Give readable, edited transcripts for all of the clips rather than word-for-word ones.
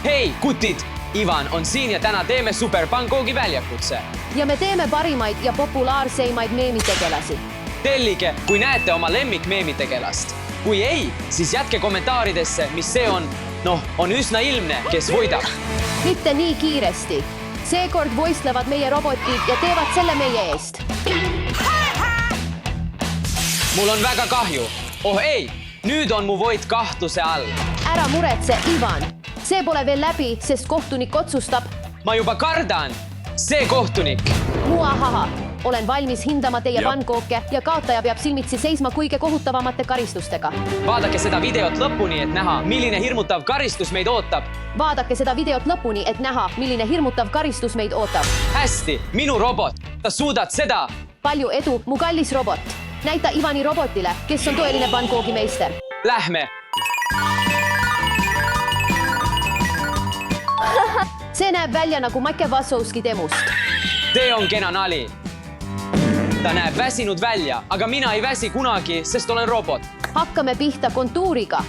Hei, kutid! Ivan on siin ja täna teeme Super Pankoogi väljakutse. Ja me teeme parimaid ja populaarseimaid meemitegelasi. Tellige, kui näete oma lemmik meemitegelast. Kui ei, siis jätke kommentaaridesse, mis see on. On üsna ilmne, kes võidab. Mitte nii kiiresti. Seekord võistlevad meie robotid ja teevad selle meie eest. Mul on väga kahju. Oh ei, nüüd on mu võit kahtluse all. Ära muretse, Ivan. See pole veel läbi, sest kohtunik otsustab. Ma juba kardan. See kohtunik. Muahaha. Olen valmis hindama teie pankooke ja kaotaja peab silmitsi seisma kõige kohutavamate karistustega. Vaadake seda videot lõpuni, et näha, milline hirmutav karistus meid ootab. Vaadake seda videot lõpuni, et näha, milline hirmutav karistus meid ootab. Hästi, minu robot. Ta suudad seda. Palju edu, mu kallis robot. Näita Ivani robotile, kes on tõeline pankoogi-meister. Lähme. See näeb välja nagu Make Wazowski temust. See on kena nali. Ta näeb väsinud välja, aga mina ei väsi kunagi, sest olen robot. Hakkame pihta kontuuriga.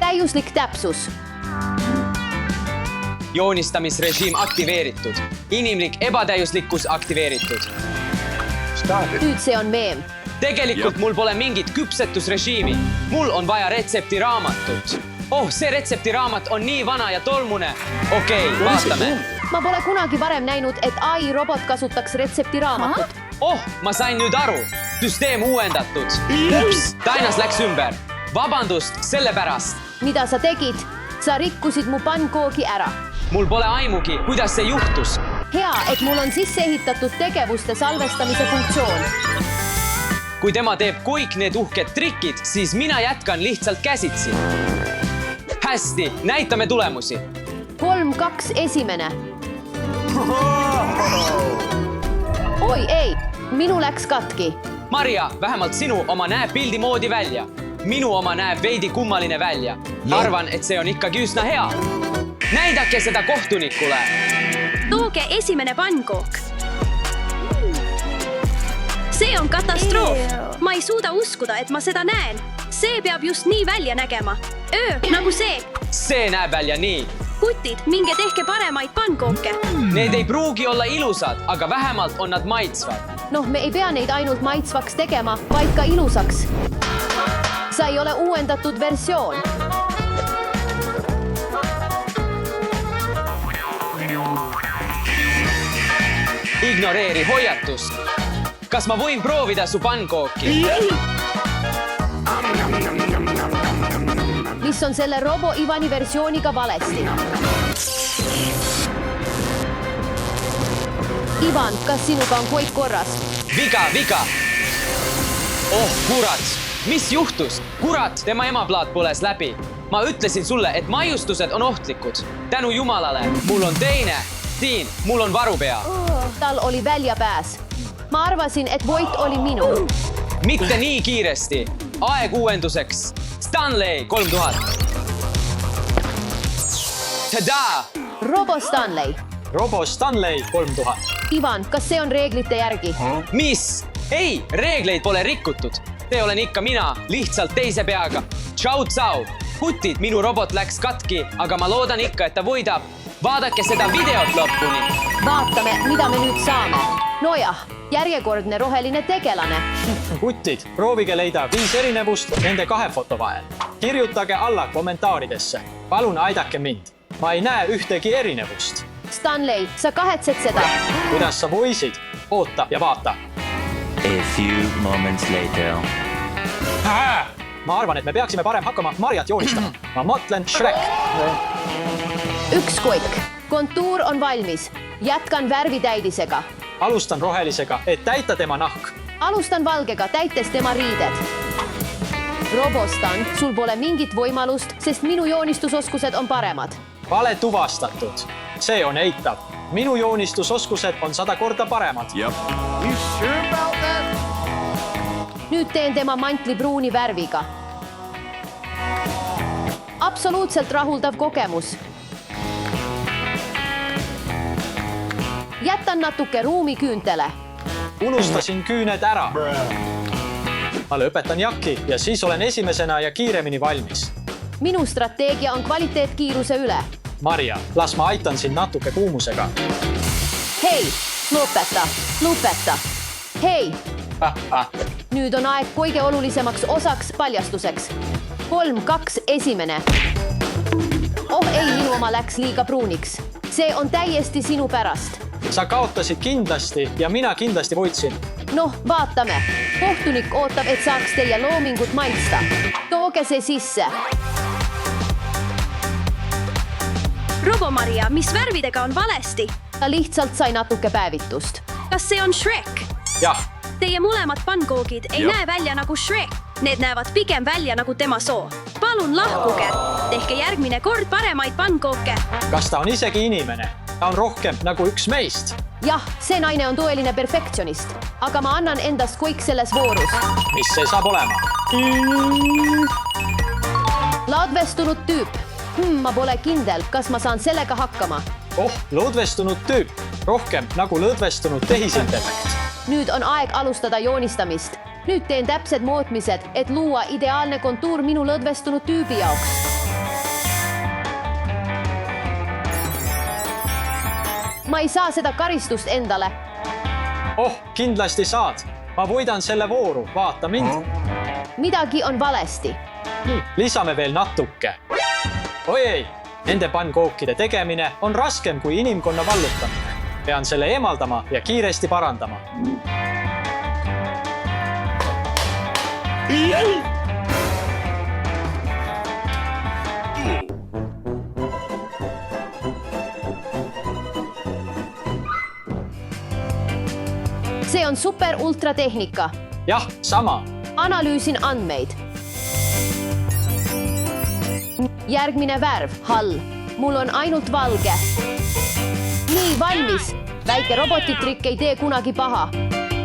Täiuslik täpsus. Joonistamisrežiim aktiveeritud. Inimlik ebatäiuslikkus aktiveeritud. Nüüd see on meem. Tegelikult mul pole mingit küpsetusrežiimi. Mul on vaja retseptiraamatut. See retseptiraamat on nii vana ja tolmune. Okei, vaatame. Ma pole kunagi varem näinud, et AI robot kasutaks retseptiraamatut. Ma sain nüüd aru. Süsteem uuendatud. Ups, Tainas läks ümber. Vabandust selle pärast. Mida sa tegid? Sa rikkusid mu pankoogi ära. Mul pole aimugi, kuidas see juhtus. Hea, et mul on sisse ehitatud tegevuste salvestamise funktsioon. Kui tema teeb kõik need uhked trikid, siis mina jätkan lihtsalt käsitsi. Hästi, näitame tulemusi. 3-2 esimene. Oi, ei, minu läks katki. Maria, vähemalt sinu oma näeb pildi moodi välja. Minu oma näeb veidi kummaline välja. Arvan, et see on ikkagi üsna hea. Näidake seda kohtunikule. Tooge esimene pankook. See on katastroof. Ma ei suuda uskuda, et ma seda näen. See peab just nii välja nägema. Nagu see. See näeb välja nii. Kutid, minge tehke paremaid pankooke. Need ei pruugi olla ilusad, aga vähemalt on nad maitsvad. Me ei pea neid ainult maitsvaks tegema, vaid ka ilusaks. Sa ei ole uuendatud versioon. Ignoreeri hoiatust. Kas ma võin proovida su pankooki? Mis on selle Robo Ivani versiooniga valesti? Ivan, kas sinuga on kõik korras? Viga! Kurat! Mis juhtus? Kurat, tema emaplaat põles läbi. Ma ütlesin sulle, et maiustused on ohtlikud. Tänu jumalale, mul on teine. Siin, mul on varupea. Tal oli väljapääs. Ma arvasin, et võit oli minu. Mitte nii kiiresti. Aeg uuenduseks. Stanley 3000. Tada! Robo Stanley. Robo Stanley 3000. Ivan, kas see on reeglite järgi? Mis? Ei, reegleid pole rikutud. See olen ikka mina, lihtsalt teise peaga. Tšau! Kutid, minu robot läks katki, aga ma loodan ikka, et ta võidab. Vaadake seda videot lõpuni. Vaatame, mida me nüüd saame. Nojah, järjekordne roheline tegelane. Kutid, proovige leida 5 erinevust nende 2 foto vahel. Kirjutage alla kommentaaridesse. Palun aidake mind. Ma ei näe ühtegi erinevust. Stanley, sa kahetsed seda? Kuidas sa võisid? Oota ja vaata. A few moments later. Ma arvan, et me peaksime parem hakkama Mariat joonistama. Ma mõtlen Shrek. Ükskõik. Kontuur on valmis. Jätkan värvitäidisega. Alustan rohelisega, et täita tema nahk. Alustan valgega, täites tema riided. Robostan, sul pole mingit võimalust, sest minu joonistusoskused on paremad. Vale tuvastatud. See on eitav. Minu joonistusoskused on 100 korda paremad. Nüüd teen tema mantli pruuni värviga. Absoluutselt rahuldav kogemus. Jätan natuke ruumi küüntele. Unustasin küüned ära. Ma lõpetan jakki ja siis olen esimesena ja kiiremini valmis. Minu strateegia on kvaliteetkiiruse üle. Maria, las ma aitan sind natuke kuumusega. hei , lõpeta . hei , nüüd on aeg kõige olulisemaks osaks paljastuseks . 3, 2, esimene . oh ei , minu oma läks liiga pruuniks . see on täiesti sinu pärast . Sa kaotasid kindlasti ja mina kindlasti võitsin. noh , vaatame . kohtunik ootab , et saaks teie loomingut maitsta . tooge see sisse . Robo-Maria , mis värvidega on valesti ? ta lihtsalt sai natuke päevitust . kas see on Shrek ? Jah, Teie mõlemad pannkoogid ei näe välja nagu Shrek . Need näevad pigem välja nagu tema soo . palun lahkuge . tehke järgmine kord paremaid pannkooke . kas ta on isegi inimene? Ta on rohkem nagu üks meist. jah , see naine on tõeline perfektsionist , aga ma annan endast kõik selles voorus . Mis see saab olema? laadvestunud tüüp . ma pole kindel , kas ma saan sellega hakkama . Oh, lõdvestunud tüüp. Rohkem nagu lõdvestunud tehisintellekt. nüüd on aeg alustada joonistamist . nüüd teen täpsed mõõtmised , et luua ideaalne kontuur minu lõdvestunud tüübi jaoks . ma ei saa seda karistust endale . Oh, kindlasti saad. Ma võidan selle vooru, vaata mind. midagi on valesti . Lisame veel natuke. Oi ei, nende pannkookide tegemine on raskem kui inimkonna vallutamine. Pean selle eemaldama ja kiiresti parandama. see on super ultratehnika . Jah, sama. analüüsin andmeid . järgmine värv , hall . mul on ainult valge . nii , valmis . väike robotitrikk ei tee kunagi paha .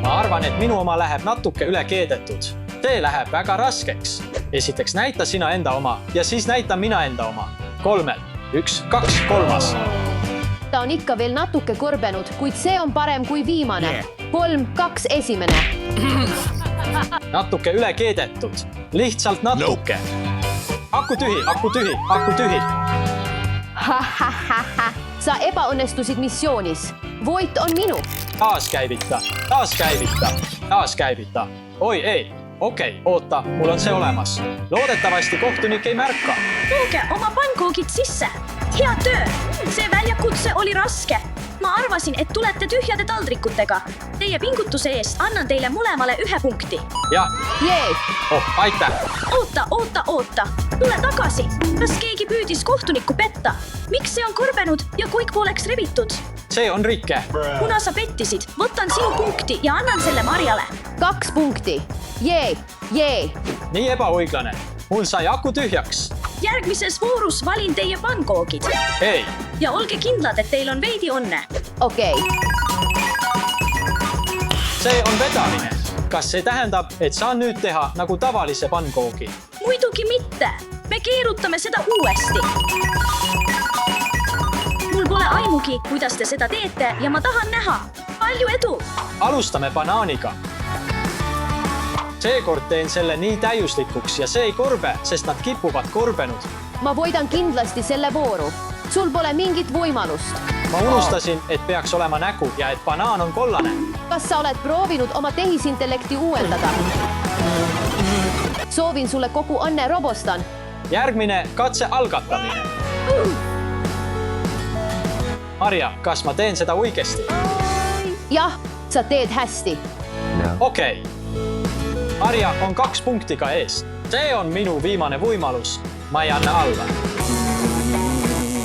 Ma arvan, et minu oma läheb natuke üle keedetud. See läheb väga raskeks. Esiteks näita sina enda oma ja siis näitan mina enda oma. 3, 1, 2, 3. ta on ikka veel natuke kõrbenud , kuid see on parem kui viimane . 3, 2, esimene . Natuke üle keedetud. Lihtsalt natuke. Aku tühi, aku tühi, aku tühi. sa ebaõnnestusid missioonis . võit on minu . Taaskäivita, taaskäivita, taaskäivita. Oi ei, okei, oota, mul on see olemas. Loodetavasti kohtunik ei märka. tooge oma pannkoogid sisse . head töö . see väljakutse oli raske . ma arvasin , et tulete tühjade taldrikutega . Teie pingutuse eest annan teile mõlemale 1 punkti . Jah, jee , oh, aitäh. oota . tule tagasi . kas keegi püüdis kohtunikku petta ? miks see on kõrbenud ja kõik pooleks rebitud ? See on rike. kuna sa pettisid , võtan sinu punkti ja annan selle Marjale . 2 punkti . jee , Nii ebaõiglane. Mul sai aku tühjaks. järgmises voorus valin teie pannkoogid Ei, ja olge kindlad , et teil on veidi õnne . okei . see on vedamine. Kas see tähendab, et saan nüüd teha nagu tavalise pannkoogi? muidugi mitte . me keerutame seda uuesti . mul pole aimugi , kuidas te seda teete ja ma tahan näha . palju edu . Alustame banaaniga. Seekord teen selle nii täiuslikuks ja see ei korbe, sest nad kipuvad korbenud. ma võidan kindlasti selle vooru . sul pole mingit võimalust . Ma unustasin, et peaks olema nägu ja et banaan on kollane. kas sa oled proovinud oma tehisintellekti uuendada ? soovin sulle kogu õnne , Robostan . Järgmine katse algatamine. Marja, kas ma teen seda õigesti? jah , sa teed hästi . Okei. Marja on 2 punktiga ees. See on minu viimane võimalus. Ma ei anna alla.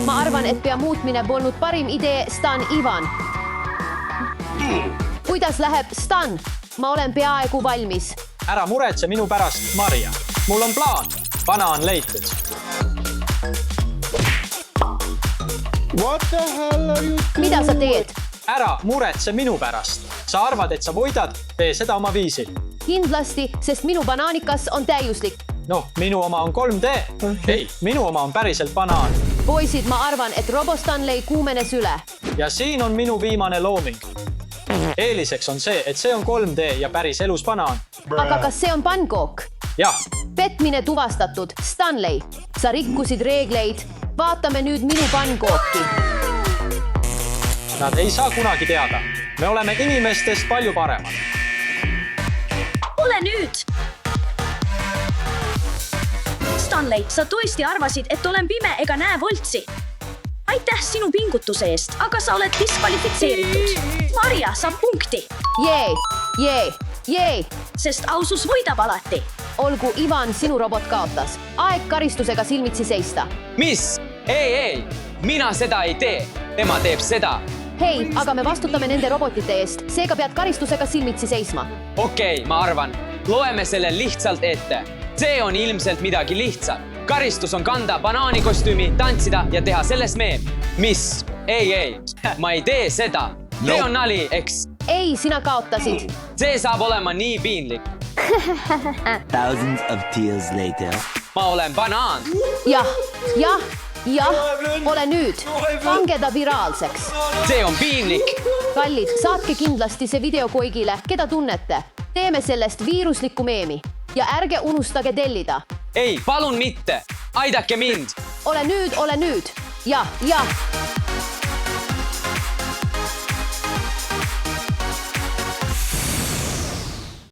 ma arvan , et pea muutmine polnud parim idee , Stan Ivan . kuidas läheb , Stan ? ma olen peaaegu valmis . Ära muretse minu pärast, Marja. Mul on plaan. Banaan leitud. mida sa teed ? Ära muretse minu pärast. Sa arvad, et sa võidad? Tee seda oma viisil. kindlasti , sest minu banaanikas on täiuslik . Noh, minu oma on 3D. Ei, minu oma on päriselt banaan. poisid , ma arvan , et Robostanley kuumenes üle . Ja siin on minu viimane looming. Eeliseks on see, et see on 3D ja päris elus banaan. aga kas see on pannkook ? Jah, petmine tuvastatud , Stanley , sa rikkusid reegleid . vaatame nüüd minu pannkooki. Nad ei saa kunagi teada. Me oleme inimestest palju paremad. ole nüüd! Stanley, sa tõesti arvasid, et olen pime ega näe voltsi. Aitäh sinu pingutuse eest, aga sa oled diskvalifitseeritud. Marja saab punkti, Jee, sest ausus võidab alati. olgu, Ivan, sinu robot kaotas. Aeg karistusega silmitsi seista. mis? ei, mina seda ei tee. Tema teeb seda. Hei, aga me vastutame nende robotite eest, seega pead karistusega silmitsi seisma. Okei, ma arvan. Loeme selle lihtsalt ette. See on ilmselt midagi lihtsalt. Karistus on kanda banaanikostüümi, tantsida ja teha selles meem. Mis? ei, ma ei tee seda. See on nali, eks? Ei, sina kaotasid. See saab olema nii piinlik. Thousands of tears later. Ma olen banaan. Jah, ole nüüd. Pange ta viraalseks. See on piinlik. Kallid, saatke kindlasti see video kõigile, keda tunnete. Teeme sellest viiruslikku meemi. Ja ärge unustage tellida. Ei, palun mitte. Aidake mind. Ole nüüd. Jah.